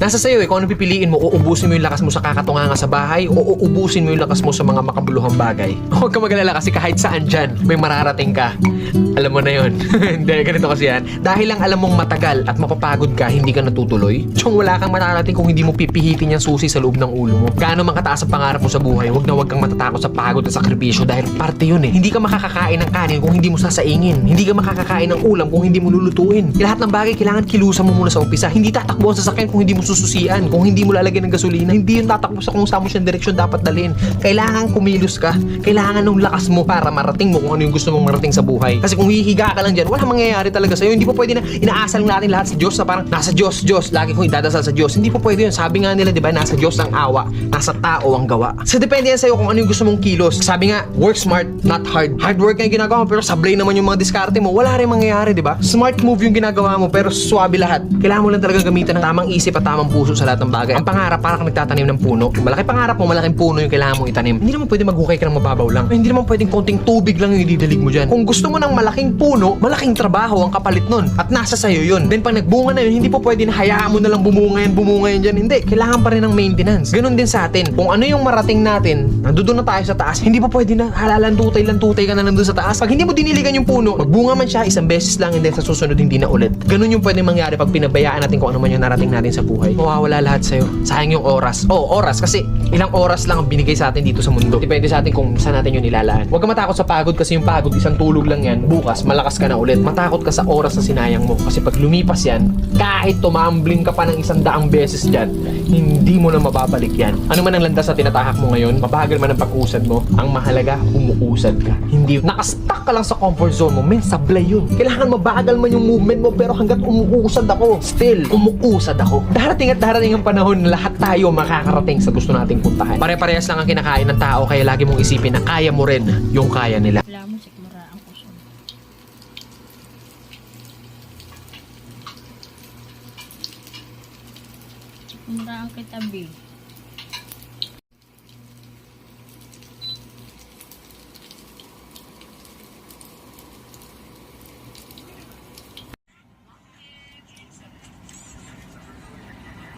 Nasa sayo kung ano pipiliin mo, uubusin mo yung lakas mo sa kakatunganga sa bahay o uubusin mo yung lakas mo sa mga makabuluhang bagay. Huwag ka magalala kasi kahit saan dyan, may mararating ka. Alam mo na yun. Hindi, ganito kasi yan. Dahil lang alam mong matagal at mapapagod ka, hindi ka natutuloy. Tsong wala kang mararating kung hindi mo pipihitin yung susi sa loob ng ulo mo. Gaano man kataas ang pangarap mo sa buhay, huwag kang matatakot sa pagod at sakripisyo dahil parte yun eh. Hindi ka makakakain ng kanin kung hindi mo sasaingin. Hindi ka makakakain ng ulam kung hindi mo lulutuin. Lahat ng bagay kailangan kilusan mo muna sa umpisa. Hindi tatakbo ang sasakyan kung hindi mo sususian, kung hindi mo lalagyan ng gasolina. Hindi yun tatakbo sa kung saan mo siyang direksyon dapat dalhin. Kailangan kumilos ka. Kailangan ng lakas mo para marating mo kung ano yung gusto mong marating sa buhay. Kasi kung hihiga ka lang dyan, wala mangyayari talaga sa'yo. Hindi po pwede na inaasal natin lahat sa Diyos na parang nasa Diyos, lagi kong idadasal sa Diyos. Hindi po pwede yun. Sabi nga nila, di ba, nasa Diyos ang awa, nasa tao ang gawa. So depende yan sa'yo kung ano yung gusto mong kilos. Sabi nga, work smart, not hard. Hard work nga yung ginagawa mo, pero sablay naman yung mga diskarte mo. Wala rin mangyayari, di ba? Smart move yung ginagawa mo, pero swabe lahat. Kailangan mo lang talaga gamitan ng tamang isip at tamang puso sa lahat ng bagay. Ang pangarap, parang kang nagtatanim ng puno. Kung malaki pangarap mo, malaking puno yung kailangan mong itanim. Hindi naman pwede maghukay ka ng mababaw lang. Hindi naman pwedeng konting tubig lang yung ididalig mo dyan. Kung gusto mo ng malaking puno, malaking trabaho ang kapalit nun. At nasa sayo yun. Then pag nagbunga na yun, hindi po pwede na hayaan mo na lang bumunga yan dyan. Hindi. Kailangan pa rin ng maintenance. Ganun din sa atin. Kung ano yung marating natin, nandoon na tayo sa taas, hindi po pwede na halalantutay ka na lang doon sa taas. Pag hindi mo diniligan yung puno, magbunga man siya isang beses lang and then sa susunod hindi na ulit. Ganun yung pwede mangyari pag pinabayaan natin kung ano man yung narating natin sa buhay. Mawawala lahat sa'yo. Sayang yung oras. Oras kasi ilang oras lang ang binigay sa atin dito sa mundo. Depende sa atin kung saan natin yun nilalaan. Huwag ka matakot sa pagod kasi yung pagod, isang tulog lang yan. Bukas, malakas ka na ulit. Matakot ka sa oras na sinayang mo. Kasi pag lumipas yan, kahit tumambling ka pa ng 100 beses dyan, hindi mo na mababalik yan. Ano man ang landas na tinatahak mo ngayon, mabagal man ang pag-usad mo, ang mahalaga, umuusad ka. Hindi, nakastuck ka lang sa comfort zone mo, men, sablay yun. Kailangan mabagal man yung movement mo, pero hanggat umuusad ako, still, umuusad ako. Darating at darating ang panahon na lahat tayo makakarating sa gusto nating puntahan. Pare-parehas lang ang kinakain ng tao, kaya lagi mong isipin na kaya mo rin yung kaya nila. Wala mo, sikmura ang puso. Sikmura ang kitabi.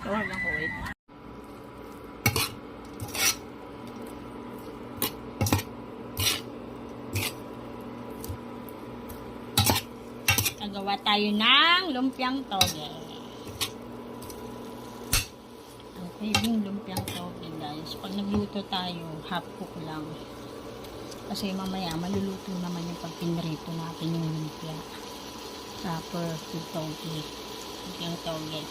Tawag lang ko, wait. Nagawa tayo ng lumpiang toge. Okay, yung lumpiang toge, guys. Pag nagluto tayo, half cook lang. Kasi mamaya, maluluto naman yung pag pinrito natin yung lumpia. Proper food toge. Lumpiang toge.